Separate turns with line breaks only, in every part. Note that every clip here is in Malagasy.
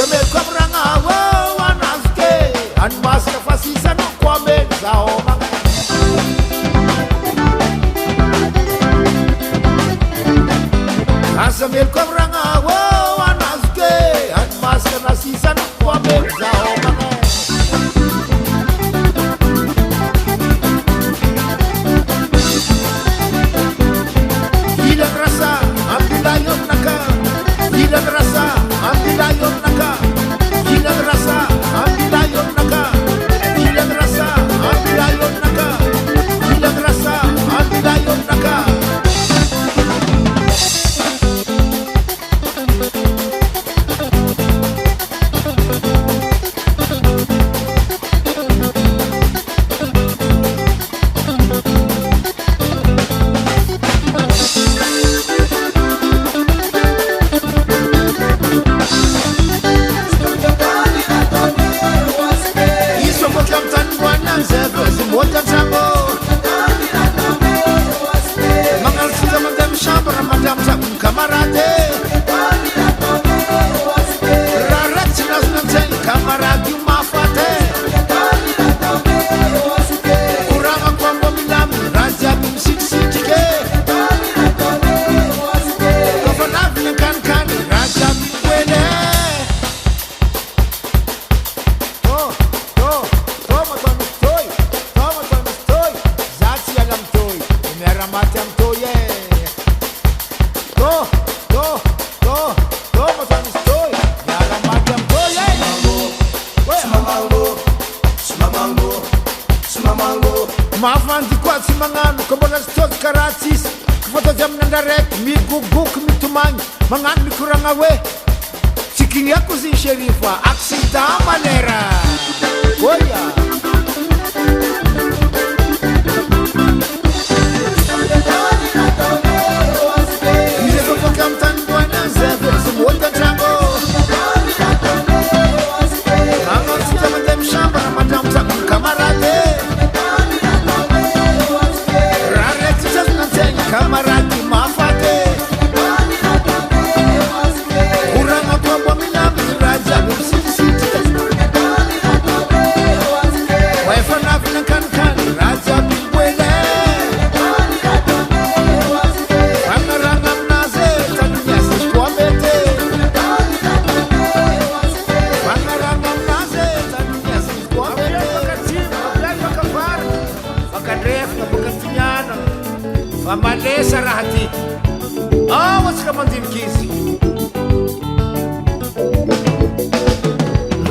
Asamel kwa mranga wo wanaske Anmaska fasisa no kwa meza omanga Asamel kwa mranga wo wanaske Anmaska fasisa no kwa meza omanga Hilang rasa ambil ayam naka Hilang rasa ambil ayam naka Hilang rasa ambil ayam naka Hilang rasa ambil ayam naka Hilang rasa ambil ayam naka Maafandi kwa simangano Kumbola stos karatis Kufoto jam nandarek Miguguk mitumany Mangan mikurangawe Siking yako zin sherifa Aksida manera Oya Nileko pokamtan buana Zebe Zumuota chango Mangan sita madem shamba Ramadam takun kamarade Kamarati mafate Uranga kwa kwa minami Raja msiti Waifana vina kan Raja bingwele Rangaranga mnaze Tanunya sishkwa bete Rangaranga mnaze Tanunya sishkwa bete Wakati wakafara Wakadref na wakatinyana Wamalesa rahati Awas kamantin kisi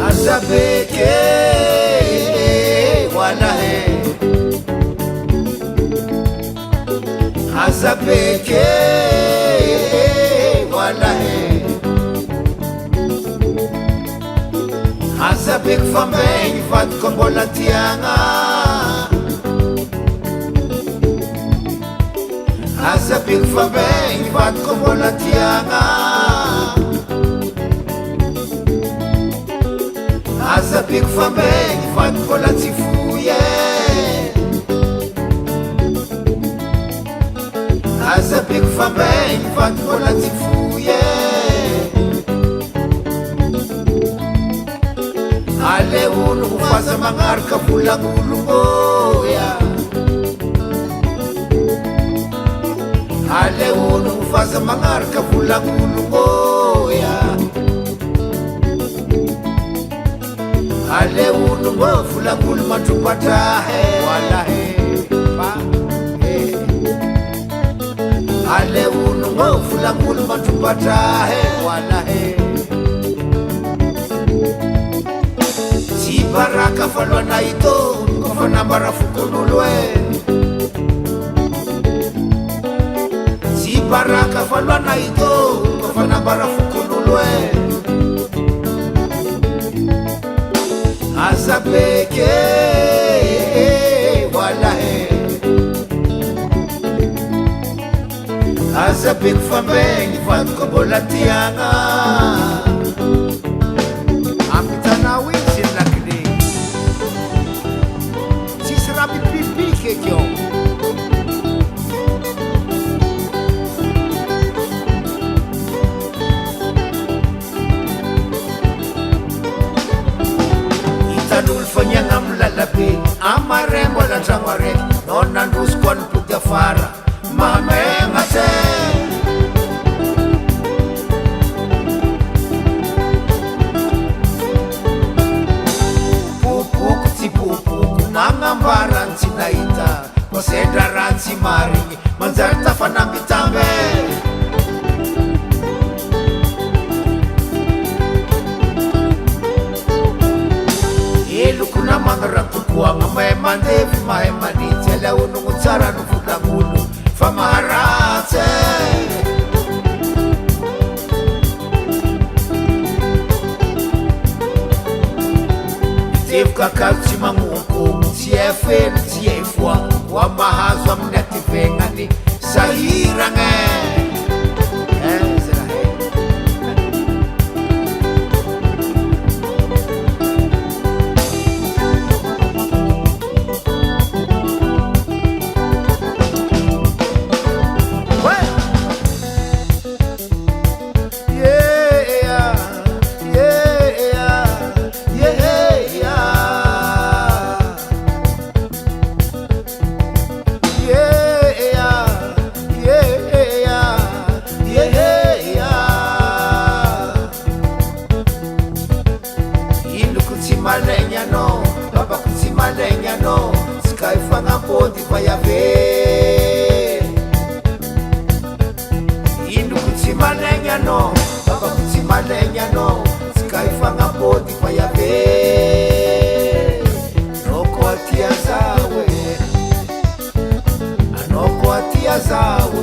Azabeke Walahe Azabeke Walahe Azabek fameng Vat kombola tianga Azabik fameng Vat kombola tianga Azabik fameng Vat kola tifuye Azabik fameng Vat kola tifuye Ale unu kufaza mangarka pulang ulungoya Ale unu faza mangarka pulang ulungoya Ale unu ngo fulang ulu matupatahe Walahe pa Ale unu ngo fulang ulu matupatahe Walahe Si baraka falwa na ito Kufana barafu kunulwe Baraka falwa na ito Kufana barafu kunulwe Azabeke Walahe Azabek fameng Vat kombola tianga Amitanawi sinakde Sisrabi pipi kekyo amarembo landragno araiky no nandrosiko anipody afara mamegna te popoko tsy popoko nagnambarany tsy nahita masendra rano tsy marigny manjary tafanambitambe eloko namagna raha tokoagna mahay mandevy mahay manitsy alaonogno tsara no volagn'olo fa maharatsy mitevy kakazo tsy magnonkogno tsy hay feno tsy hay foagno koa mahazo amin'ny ativegnany sahiragna malegnano babako tsy malegnano ska ifagnambody fa yave indoko tsy malegnano babako tsy malegnano ska ifagnambody fa yave noko atia zawe anoko atia zawe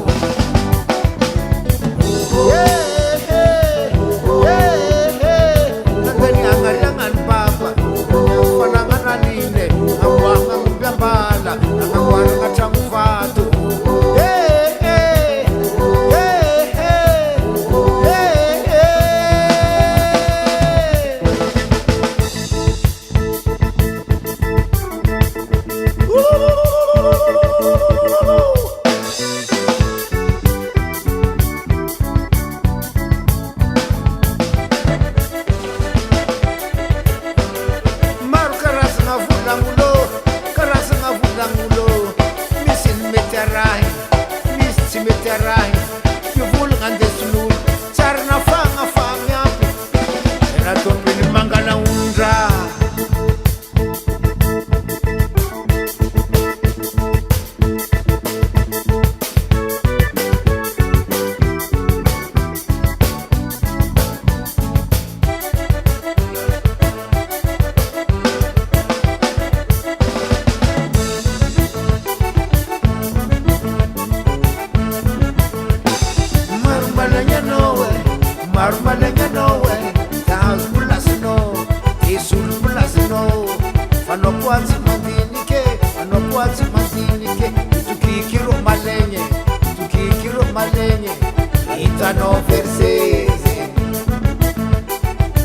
Aitano verseze,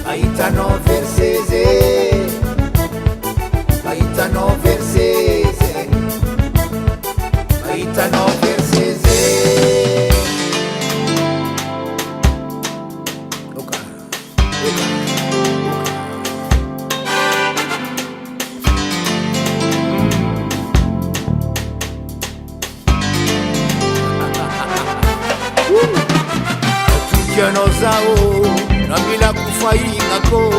aitano verseze, aitano verseze, aitano verseze. Oka, oka. Tukiano zao na bila kufaingako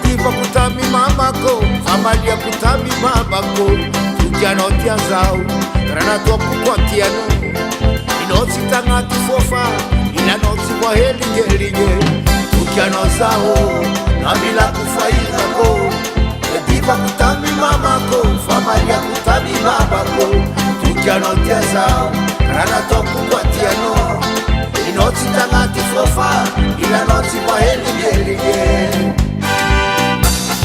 diva kutami mamako amalia kutami babako tukiano tia zao rana toku kwa tiano inoti tangati fofa inanoti kwa helingelinge tukiano zao na bila kufaingako diva kutami mamako amalia kutami babako tukiano tia zao rana toku kwa tiano inoti tangati fofa ila noti kwa helingelinge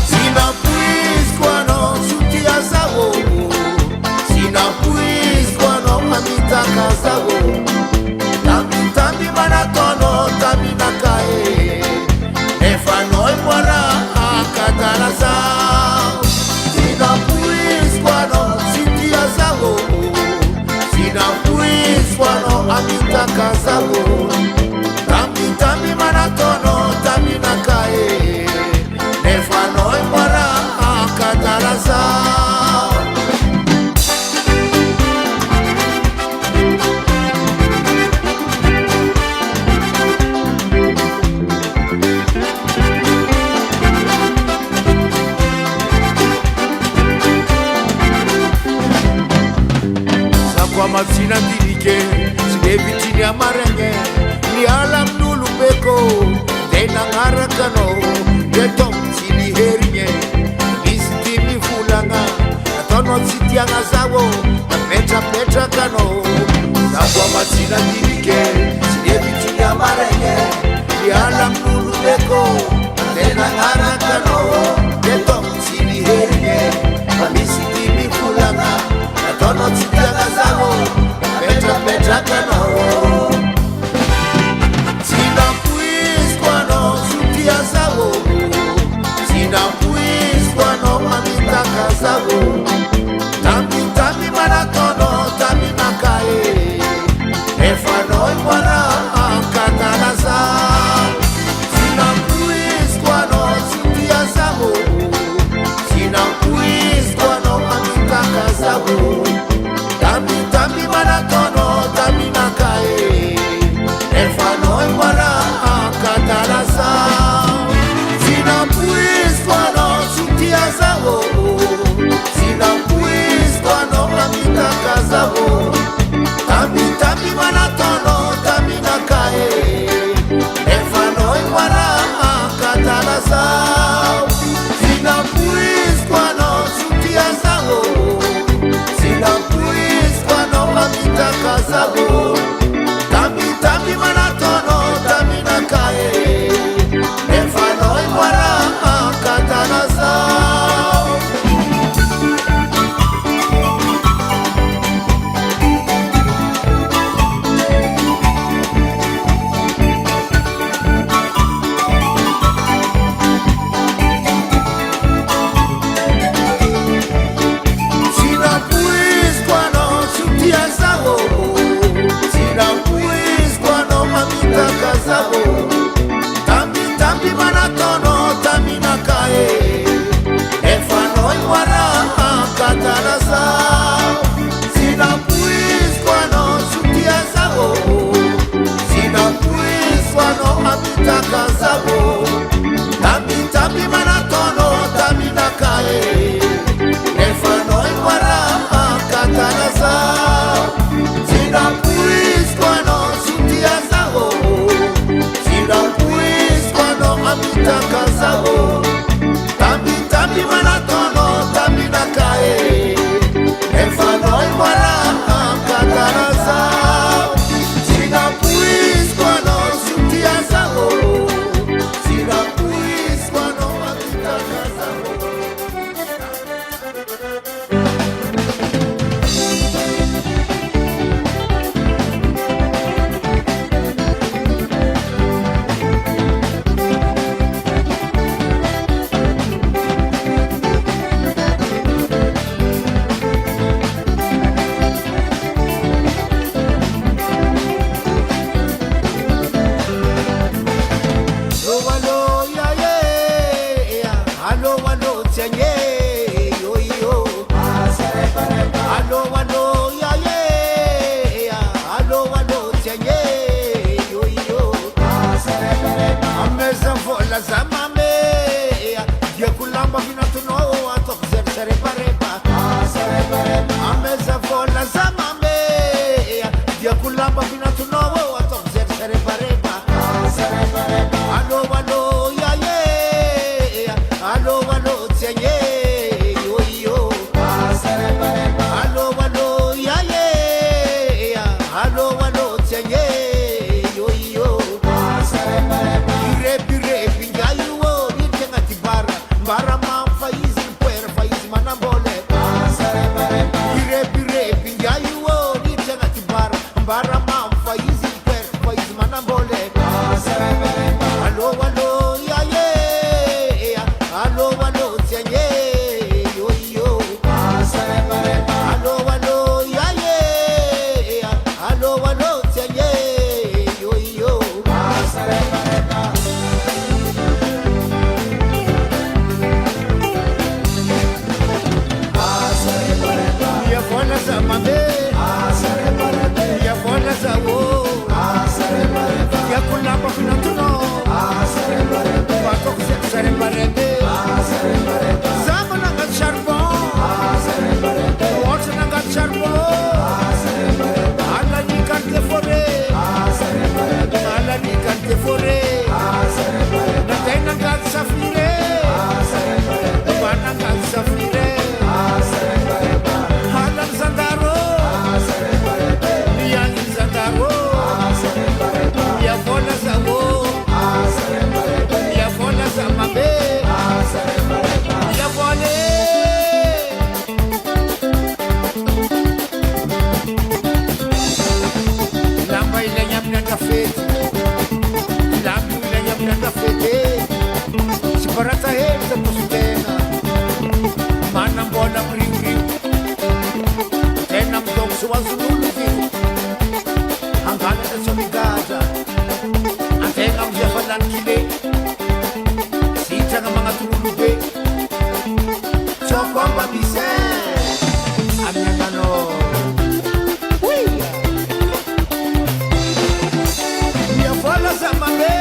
sina puis kwano sutia zao sina puis kwano amitaka zao tambi manatono taminakae efanoi mwara akatara zao sina puis kwano sutia zao sina puis kwano amitaka zao Tambi manatono taminakae nefanoi mwara akatara zao masinandirike sinevitiny amaregny miala amin'olombeko de nagnarakanao de tomtsy niherigny misy dimy volagna ataonao tsy tiagna zaho apetrapetrakanao zaho masinandirike sinevitiny amaregny miala amin'olombeko de nagnarakanao de tomtsy niherigny misy dimy volagna ataonao tsy tiagna zaho apetrapetrakanao tsy nampoiziko anao sotia zaho tsy nampoiziko anao mamitaka zaho tamy manataonao taminakae efa anao imboara ankatana zaho tsy nampoiziko anao sotia zaho tsy nampoiziko anao mamitaka zaho tamy manataonao taminakae efa anao imboara ankatana zaho tsy nampoiziko anao sotia zaho tsy nampoiziko anao mamitaka zaho tamy manataonao taminakae efa anao imboara ankatana zaho tsy nampoiziko anao sotia zaho tsy nampoiziko anao mamitaka zaho tamy manataonao taminakae efa anao imboara ankatana zaho tsy nampoiziko anao sotia zaho tsy nampoiziko anao mamitaka zaho tamy manataonao taminakae efa anao imboara ankatana zaho tsy nampoiziko anao sotia zaho tsy nampoiziko anao mamitaka zaho tamy manataonao taminakae efa anao imboara ankatana zaho tsy nampoiziko anao sotia zaho tsy nampoiziko anao mamitaka zaho tamy manataonao taminakae efa anao imboara ankatana zaho tsy nampoiziko anao sotia zaho tsy nampoiziko anao mamitaka zaho Mbara mam faizi puer faizi manambole. Irepi repi bebe si parata heli da posutena manam bola riu-riu tenam dong sual-sululu viu hangganan da sumigaja antengam dia falan kile sita ng mga tulube soko ang babise aming ano mia fola sa mame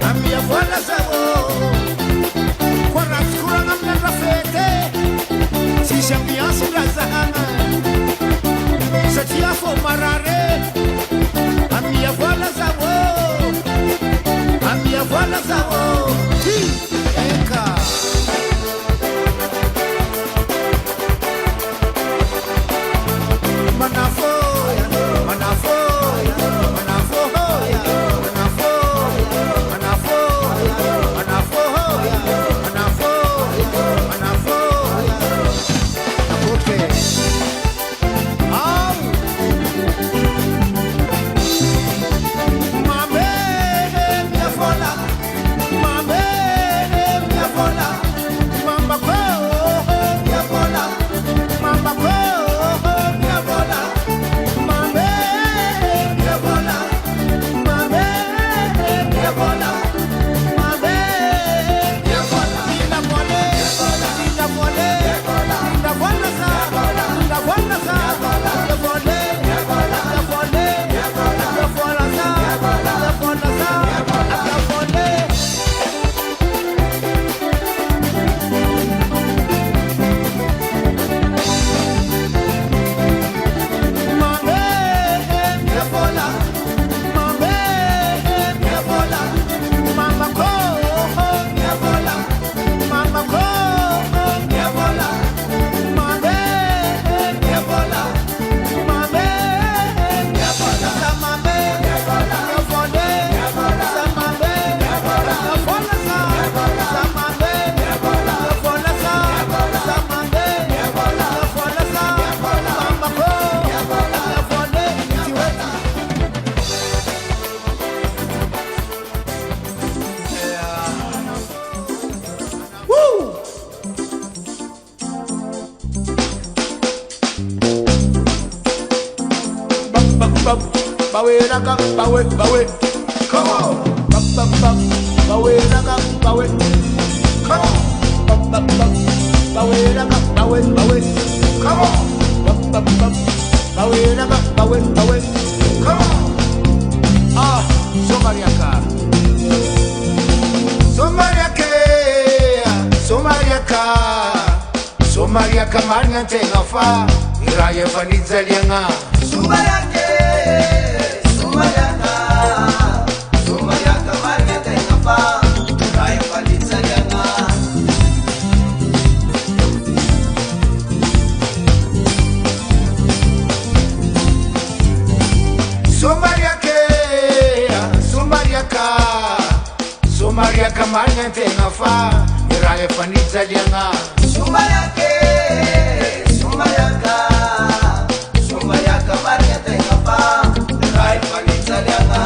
amia fola sa o kwaras kurang ang narafete si siyang sila zahana sa tiafo marare amia fola sa o amia fola sa o eka manafoya manafoya manafoya manafoya manafoya manafoya manafoya manafoya apote au mame mia fola mame mia fola mamba ko mia fola mamba ko mia fola mame mia fola mame mia fola mame mia fola ina mole ina mole ina fola sa ina fola sa ina fole ina fole ina fola sa ina fola sa ina fole mame mia fola mame mia fola mama ko mia fola mama ko mia fola mame mia fola mame mia fola sa mame mia fola mia fole mia fola sa mame mia fola mia fola sa sa mame mia fola mia fola sa sa mame mia fola mia fola sa mama ko mia fola mia fole tiweta woo bap bawe raka bawe come on bap bawe raka bawe come on bap bawe raka bawe come on bap bawe raka bawe come on ah somariaka somariake somariaka somariaka marina tenga fa iraye fanizalianga somariake somariaka somariaka marina tenga fa iraye fanizalianga somariake somariaka somariaka marina tenga fa iraye fanizalianga somariake somariaka somariaka marina tenga fa iraye fanizalianga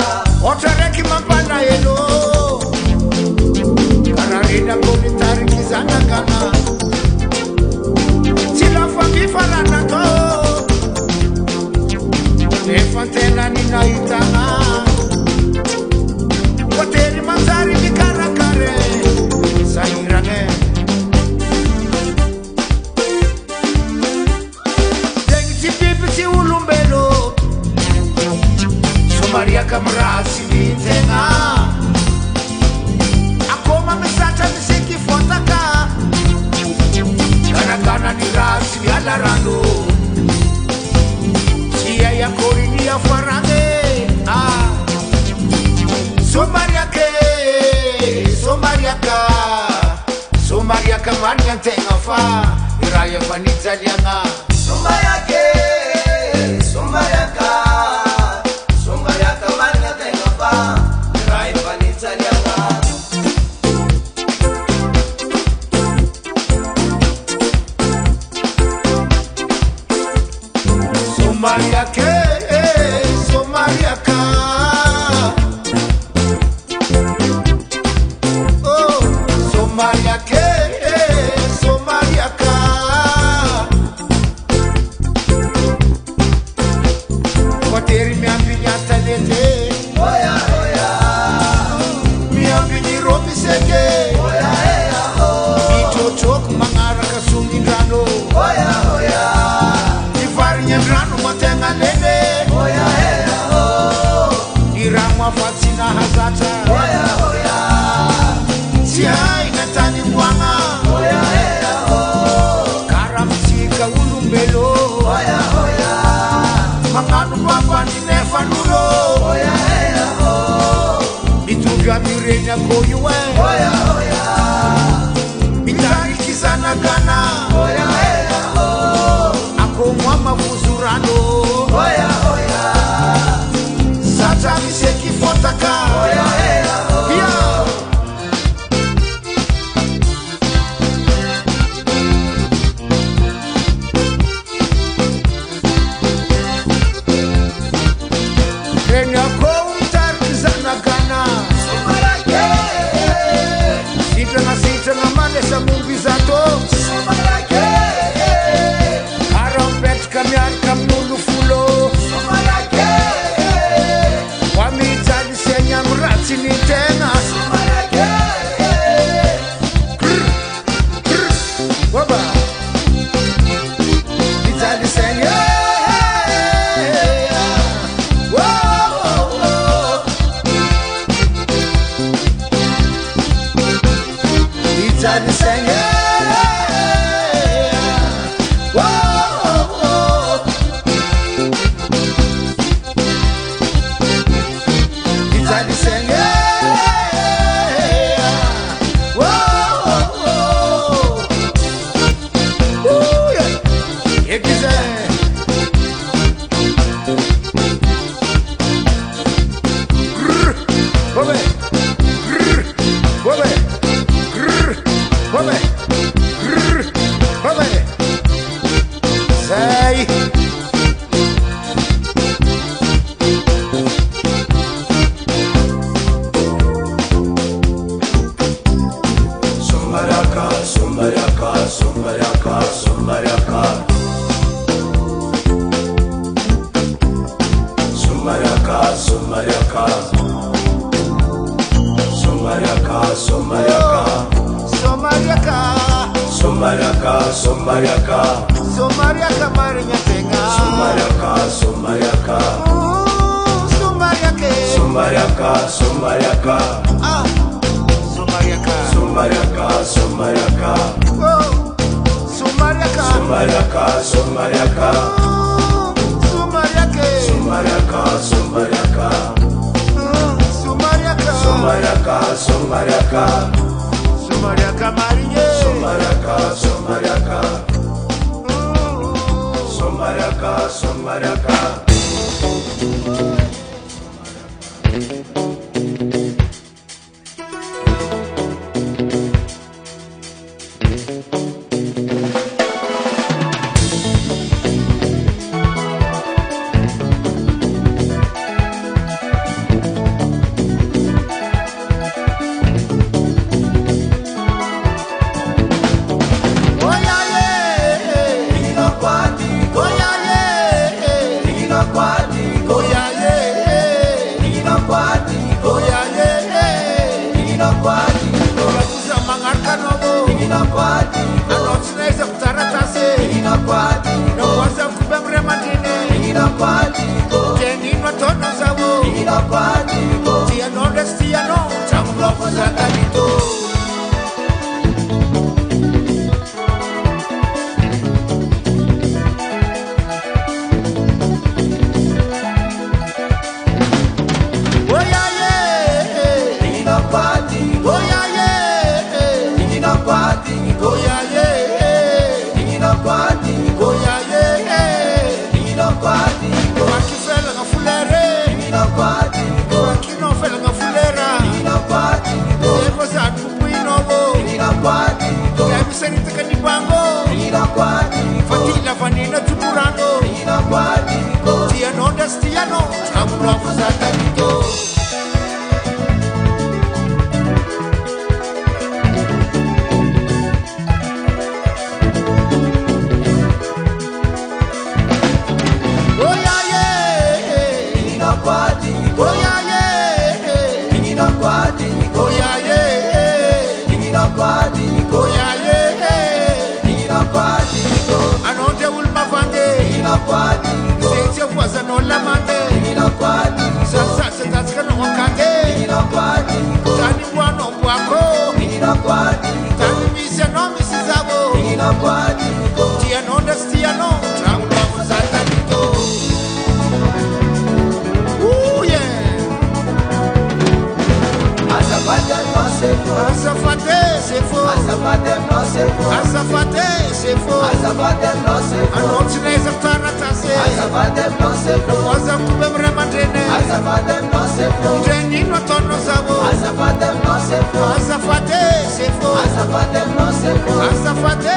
otareki mapana yelo kararina komitari kizana kana silafa bifarana to nefantena ninaitana hoteli mazari nikarakare sairane dengitipipiti ulumbelo somariaka mrasi nitenga akoma misata misiki fotaka kana ni rasi alarando sia ya korini ya farange ah somariake somariaka somariaka manya tenga fa iraya fanizalianga somariake somariaka somariaka manya tenga fa iraya fanizalianga somariake somariaka miseke itotok mangaraka sumindrano ivarinyendrano matenga nene iramo afatsina hazatra tsy haina tany moagna karamitsika olombelo magnano mampaninefanolo mitovy amireny akô io mitariky zanagana akô moa mavozo rano zatra miseky fotaka reny akô mitariky zanagana sitrana malesa momby zato ara mipetraka miaraka amin'olo folo fa mijaly saigny amy ratsy ny tegna oba mijaly saigny mijaly saigny mijaly saigny eky zay zay Somariaka marinya tenga Somariaka Somariaka Somariaka Somariaka Somariaka Somariaka Somariaka Somariaka Somariaka Somariaka Somariaka Somariaka Somariaka Somariaka Somariaka Somariaka Somariaka Somariaka marinya Somariaka Somariaka Somariaka Somariaka Setse voazanao lamande Sasasatatsika no akate Tany mboanao mboako Tany misy anao misy zavo Tianao ndra sy tianao Tragnonao zatanito Azafate, c'est faux. Azafate, c'est faux. Anao tsy naiza fitaratasy Aza kobe miramandreny Ndrenino ataonao zavo Azafate, c'est faux. Azafate, c'est faux. Azafate,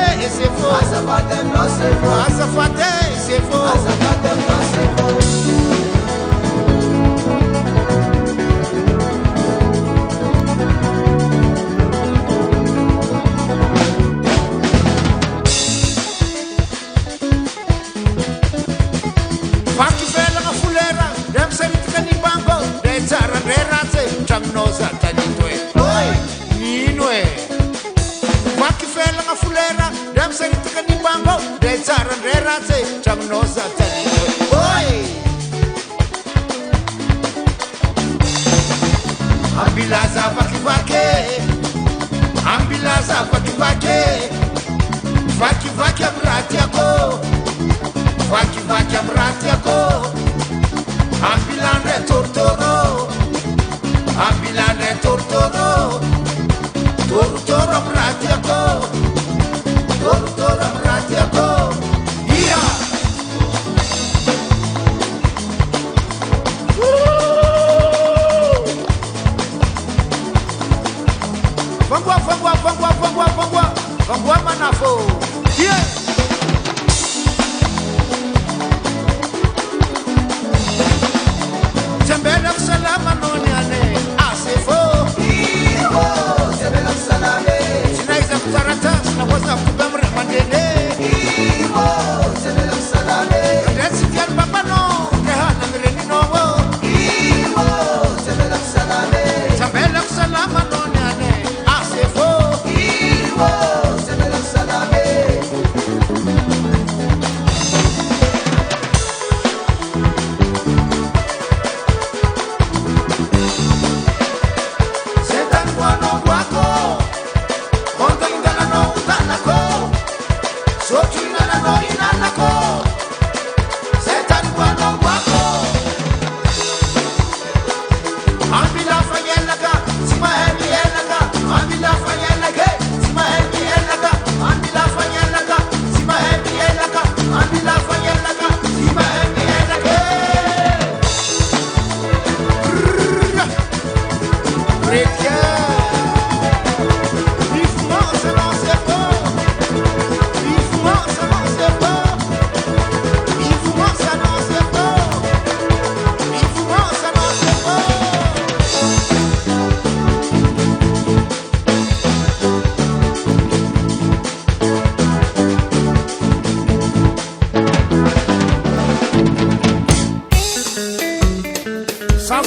c'est faux. Tragnonao zatanito Nino Vaky felagna folera Ndray misaritaka ny bango Ndray tsara ndray ratsy Tragnonao zatanito Ambilaza vakivaky Ambilaza vakivaky Vakivaky amy raha tiako Vakivaky amy raha tiako Ambilandray torotoro Ambilandray torotoro Torotoro amy raha tiako Torotoro amy raha tiako Ia Vangoa, vangoa, vangoa, vangoa, vangoa Vangoa manafo Ia Jambela salama noni ane c'est faux. Sinaiza kutaratas na waza kubamra mandele. Kadetsi kian babano kehana mireni nowo. Jambela salama noni ane c'est faux.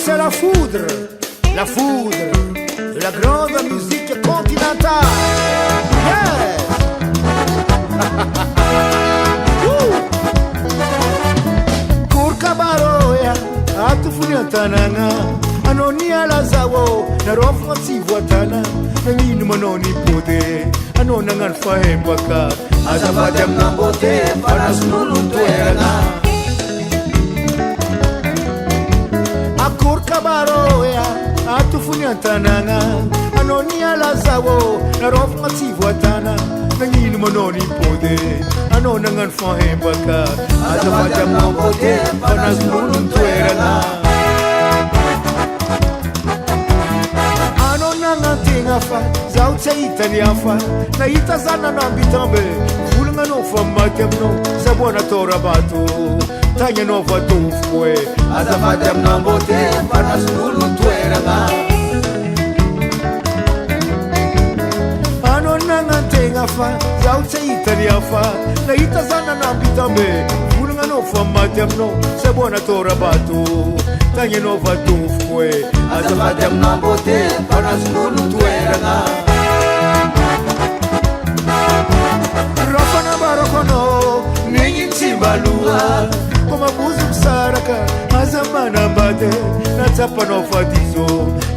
C'est la foudre de la grande musique continentale. Yes! Kurka baroya, atufunya tanana, anoni alazawo, narofu tsivuatana, nanginu manoni pode, anona ngalfa embaka, azavadam nambote, panasnulu tuerana. Kurka baroya atufunya tanana anoni alazawo narofu tsivuatana nanginu manoni pode anona ngalfa embaka azavadam nambote panasnulu tuerana anona ngantinga fa zauta itania fa na itazana nambitambe fulanga no famate amno sabona tora bato Tanya nova tufwe azafate mnambote panasulu tueranga Anona ngantenga fa zauta italia fa na itazana nambitambe fulanga no famate amno sabona tora bato Tanya nova tufwe azafate mnambote panasulu tueranga Rafana barokono Ningin simbalua manambady natsapanao fadizo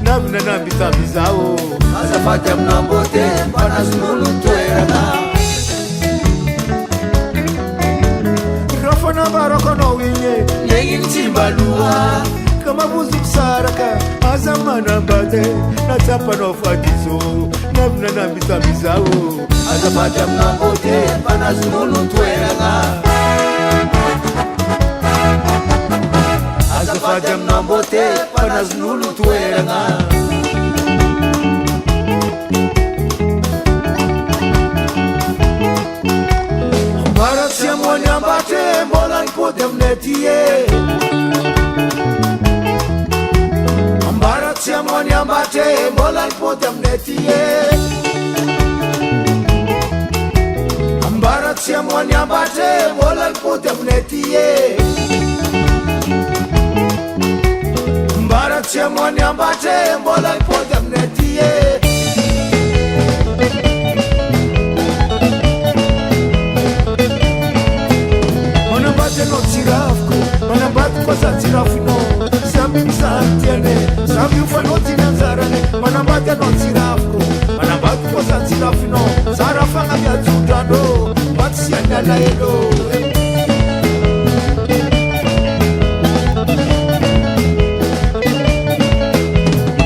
navina nambitabizao
azafady aminao te mpanazon'olo toerana
rafa nambarako anao igny
legniny tsy mbaloha
ka mavozoko saraka aza manambady natsapanao fadizo navina nambitabizao
azafady aminao te mpanazon'olo toerana azafady aminao te mpanazon'olo toerana
ambaratsy amoany ambatre mbola nipody aminay ty e ambaratsy amoany ambatre mbola nipody aminay ty e ambaratsy amoany ambatre mbola nipody aminay ty e ambaratsy amoany ambatre mbola nipody aminay ty e manambaty anao tsiravoko manambaty koa za tsirafinao samby misany tiane samby ufanao tiany anjarane manambaty anao tsiravoko manambaty koa za tsirafinao zara fagnabiajodrano mbaty sy any alaelo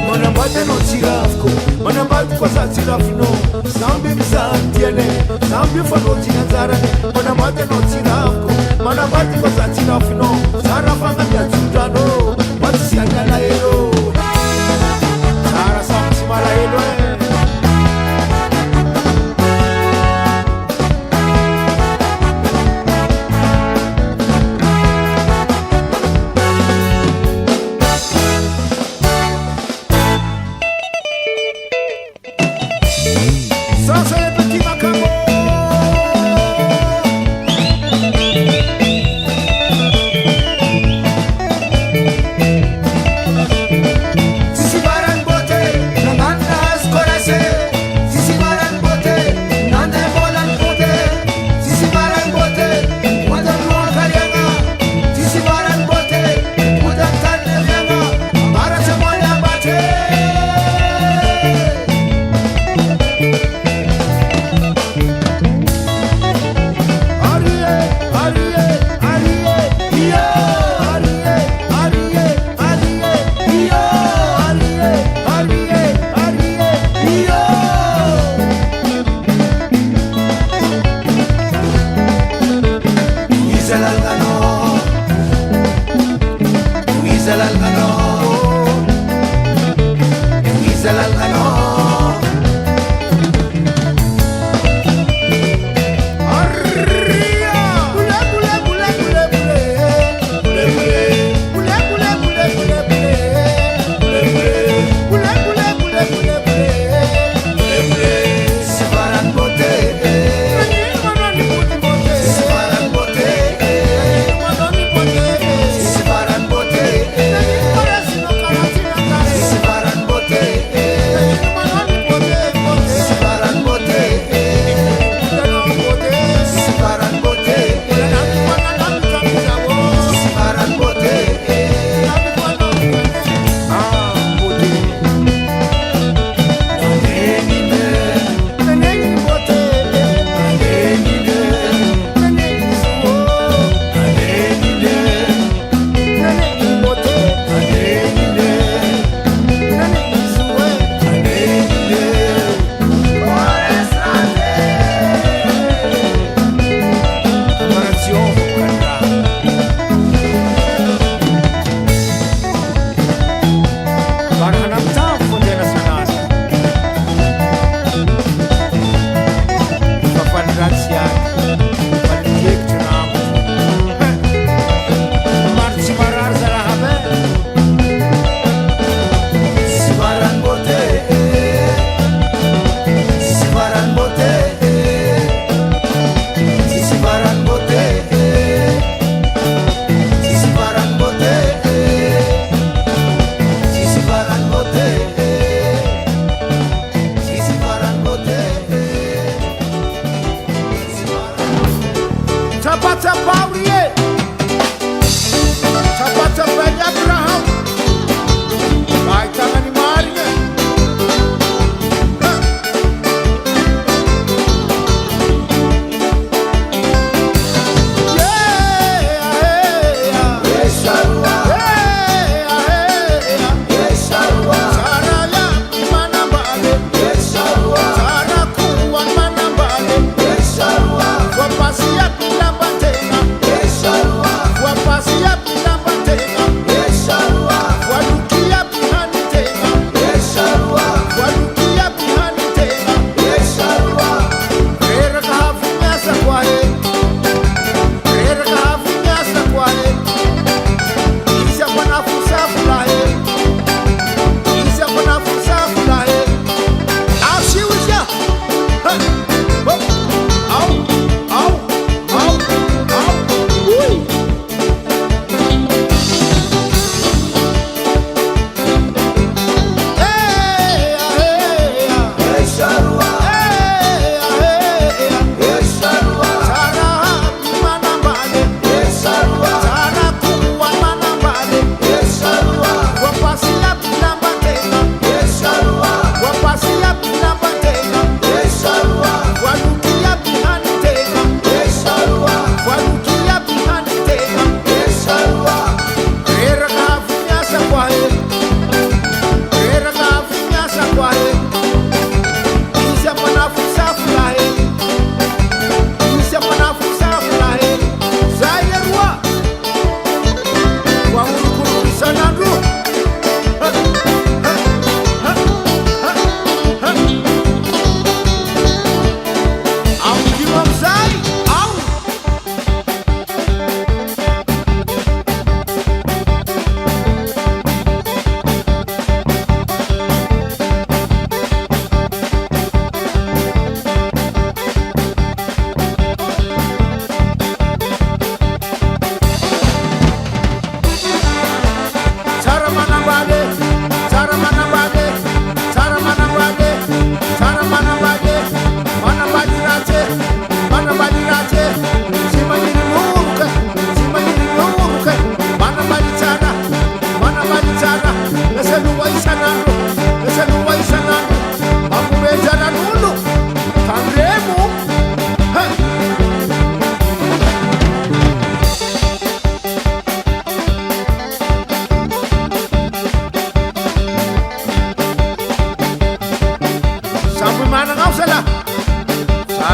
manambaty anao tsiravoko manambaty koa za tsirafinao samby misany tiane samby ufanao tiany anjarane manambaty anao tsiravoko manambaty koa za tsirafinao zara fagnabiajodrano mbaty sy any alaelo zara samy tsy malahelo e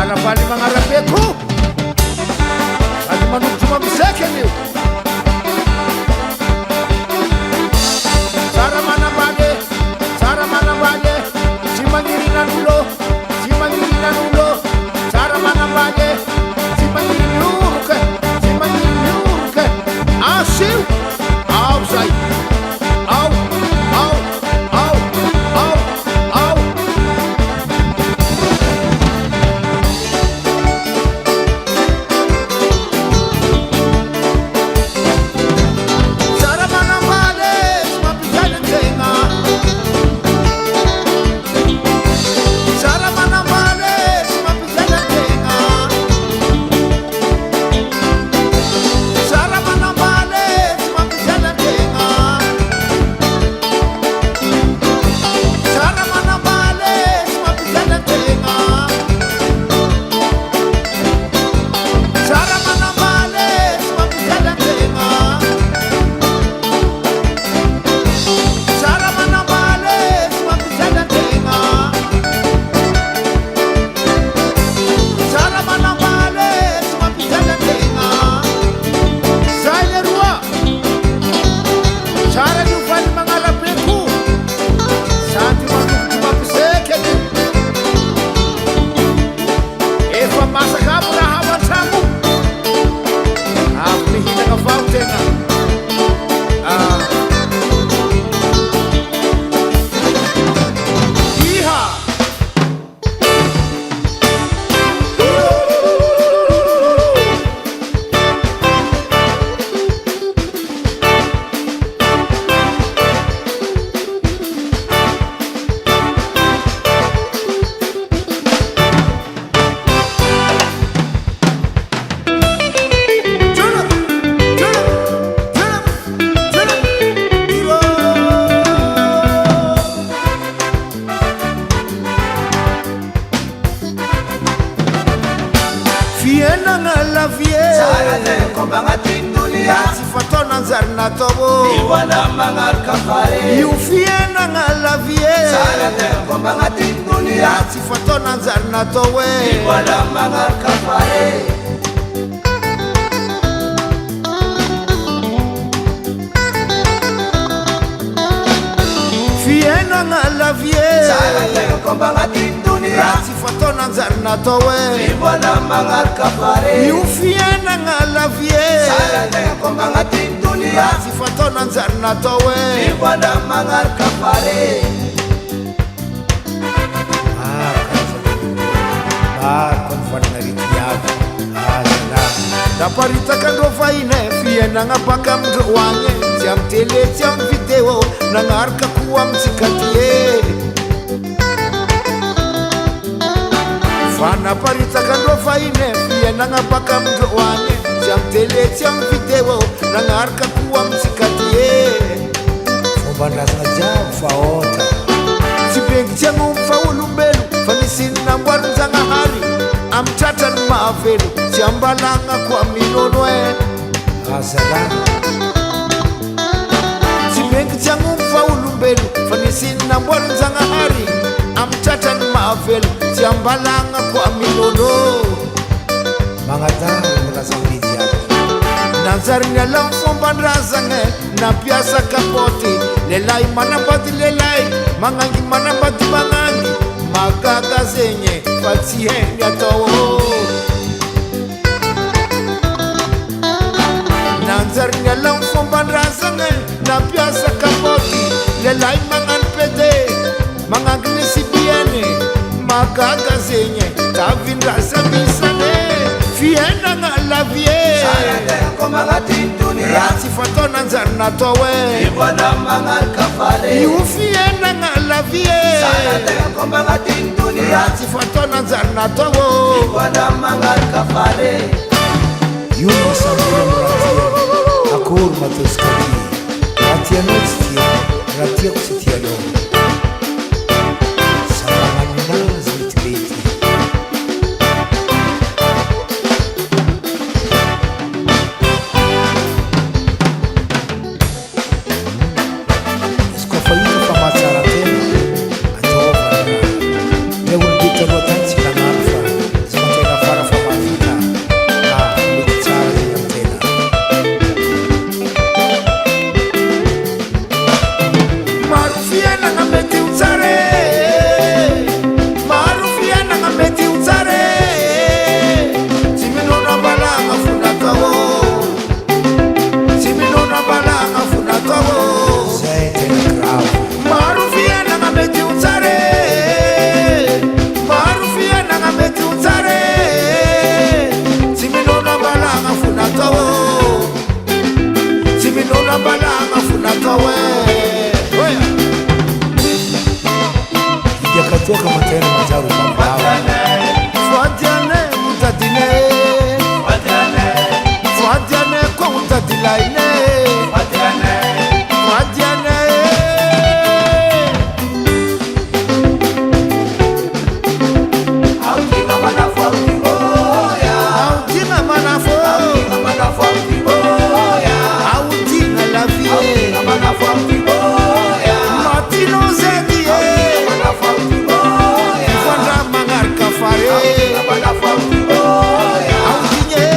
Valy magnarabe ko sady manolotry mampiseky anio tsara manambady tsy magnirinan'olo tsara manambady tsy magnirin'oroke asio ao zay ao fiainagna lavie tsy fataona anjary natao io fiainagna lavie tsy fataona anjary natao fiainagna lavie tsy fataona anjary natao io fiainagna lavie tsy fataona anjary natao mariko ny valinaritiavy azana naparitaka andreo fahine fiainagna baka amindreo agny tsy amy tele tsy amy vidéo nagnaraka koa amitsika tie fa naparitaka andreo fahine fiainagna baka amindreo agny tsy amy tele tsy amy vidéo nagnaraka koa amitsika tie fomban-drazana jiaby fa ôhatra tsy bengy tsy agnomby fa olombelo fa nisiny namboarin-jagnahary amy tratrany mahavelo tsy ambalagna koa minono azalana tsy bengy tsy agnomby fa olombelo fa nisiny namboarin-jagnahary amy tratrany mahavelo tsy ambalagna koa minono magnadary mirazambidy aby nanjary ny ala ny fomban-drazagna nampiasa kapoty lelahy manambady lelahy magnangy manambady magnangy magaga zegny fa tsy hainy atao nanjary ny ala ny fomban-drazagna nampiasa kapoty lelahy magnano pede magnangy lesibiany magaga zegny tavindraza misane fiainagna lavie raha tsy fataona anjary natao io fiainagna lavie raha tsy fataona anjary natao io masambola amiraha akory matosikaty raha tianao tsy tia raha tiako tsy tianao samagnaninazy metimety izy koa fa ino fa mahatsara tena ataovana raha le olombitaloha tany tsy nagnano fa tsy
toka matena majaru mambao
Swadiane utadine Swadiane kwa utadilaine Swadiane Autinga manafo Autinga la vie Martino Zedie Fandra mangar kafare Autinye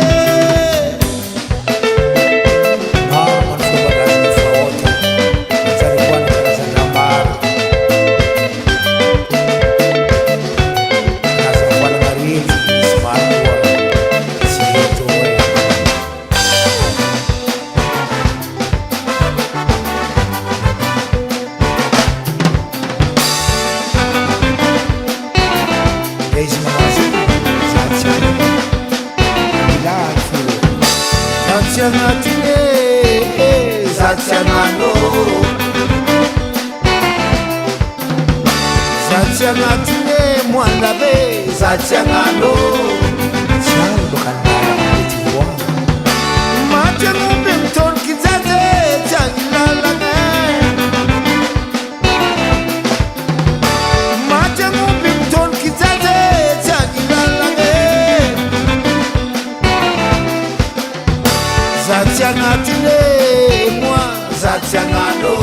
Zatyangatine mwana be Zatyangano
Chalo bakandara mitiwa
Matengumbi mton kizaze Changilalane Matengumbi mton kizaze Changilalane Zatyangatine mwa Zatyangano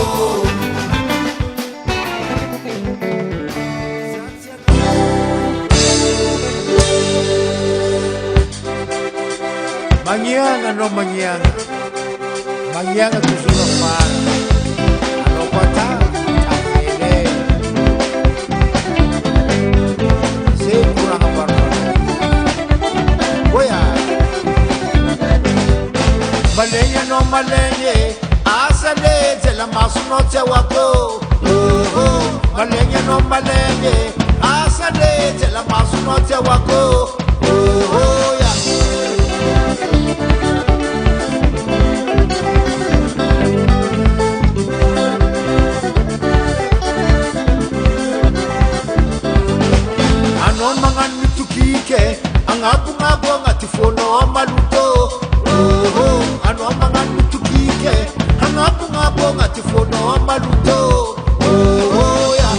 Mangianga no mangianga Mangianga kusura para Ano pata Takele Se kurang aparno Boya Malenya no malenye Asale Zela masuno te wako Malenya no malenye Asale Zela masuno te wako Ya Anon mangan mitukike Angabu ngatifono amaluto Anon mangan mitukike Angabu ngatifono amaluto Ya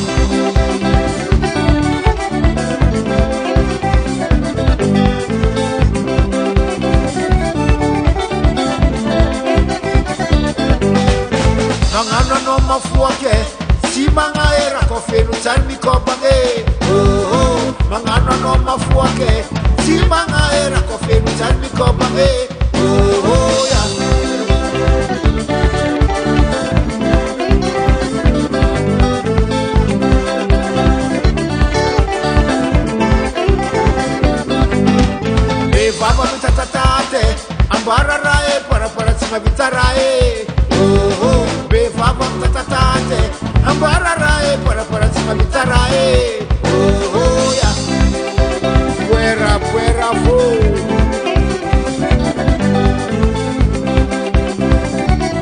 Mangano no mafuake Si mangaera kofenu chan mikobange Mangano no mafuake Si mangaera kofenu chan mikobange Ya Baba mitatatate Ambara rae para sima vitarae Baba mitatatate Ambara rae para sima vitarae Ya Fuera fu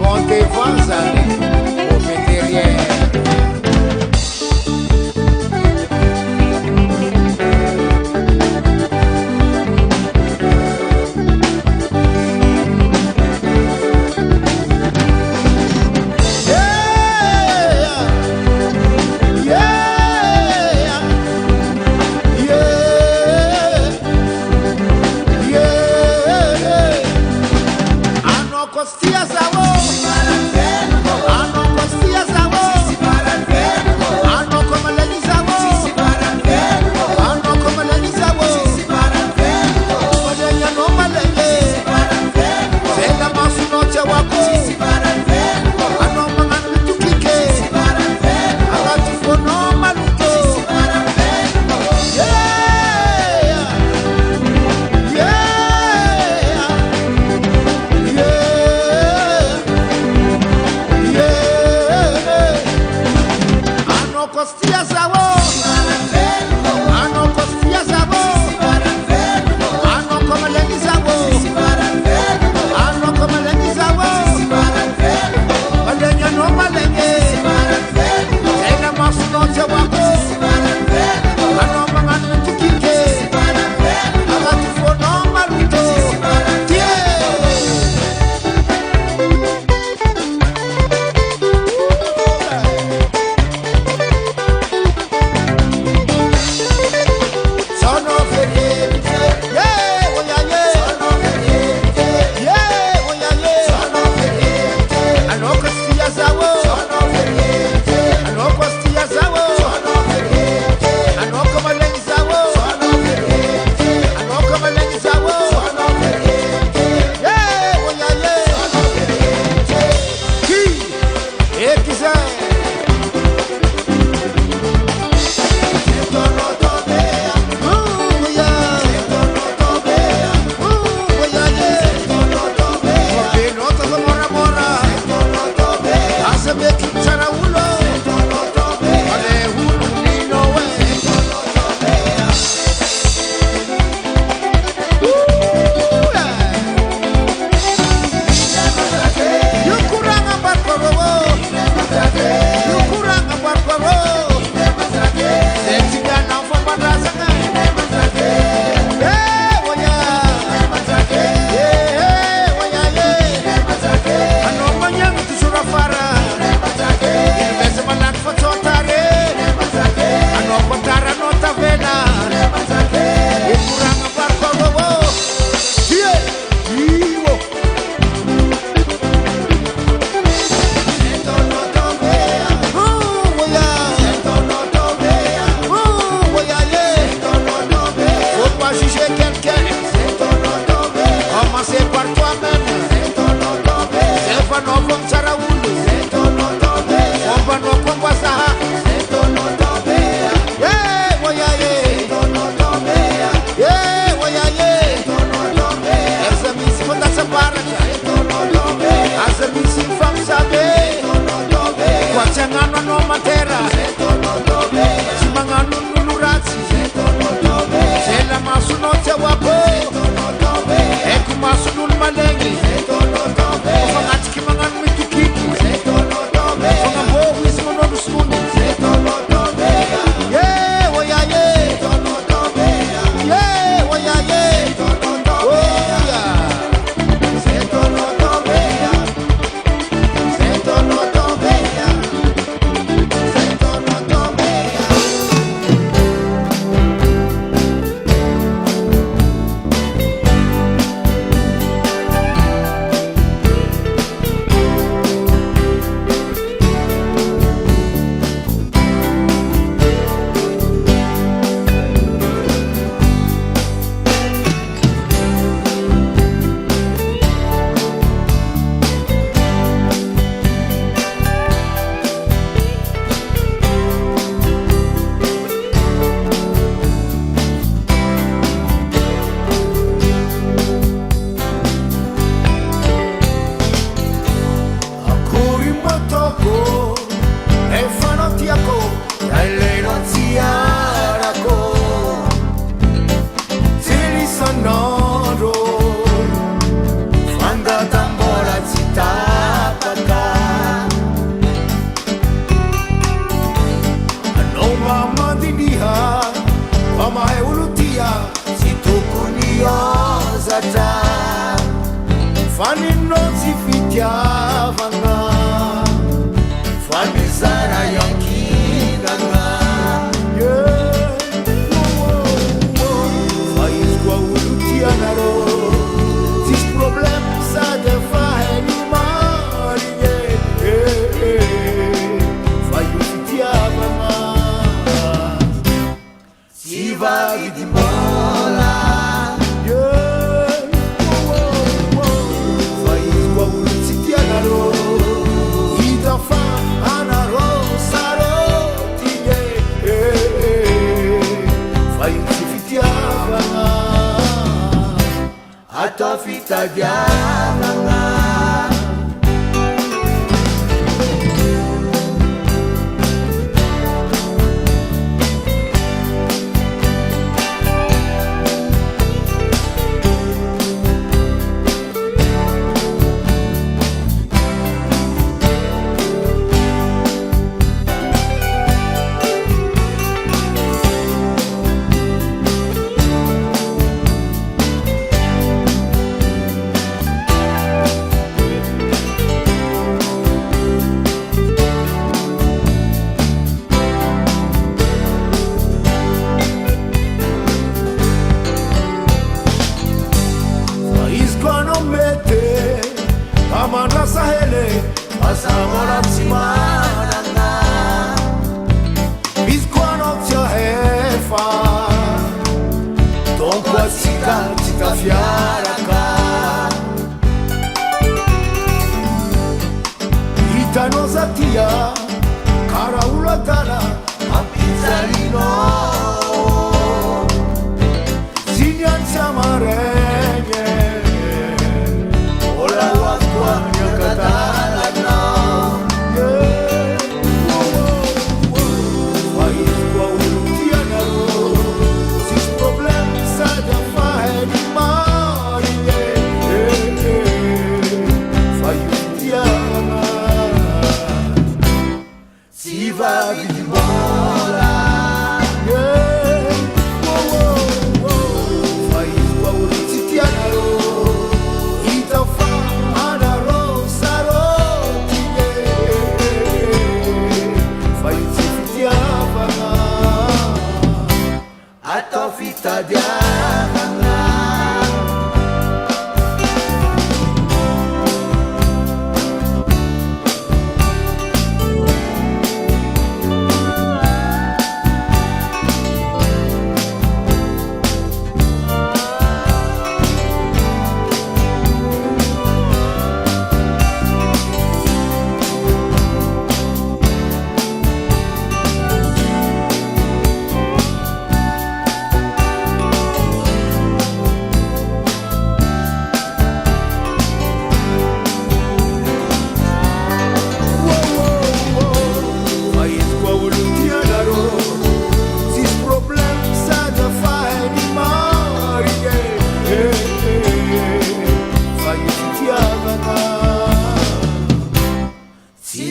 Ponte vanzane O meterie
miakatra
fa ninao tsy fitiavagna
fa mizara iankinagna
fa izy koa olo tianarô tsisy problème sady fa hainy marigny fa io fitiavagna
tsy vavidimbola
fa izy koa olo tsy tianarô hita fa anarô sarotigny fa io tsy fitiavagna
atao fitadianagna
amandrasa hele
asamora tsy managna
izy koa anao tsy ahefa
donko atsika tsy tafiaraka
hitanao zatia kara olo adala
ampijalinao
ziny antsy amaregny
vavidimbola
fa izy koa olo tsy tianarô hita fa anarô sarotigny fa io tsy fitiavagna
atao fitadianagna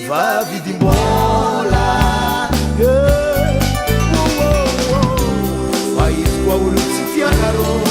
vavidimbola fa izy koa olo tsy tianarô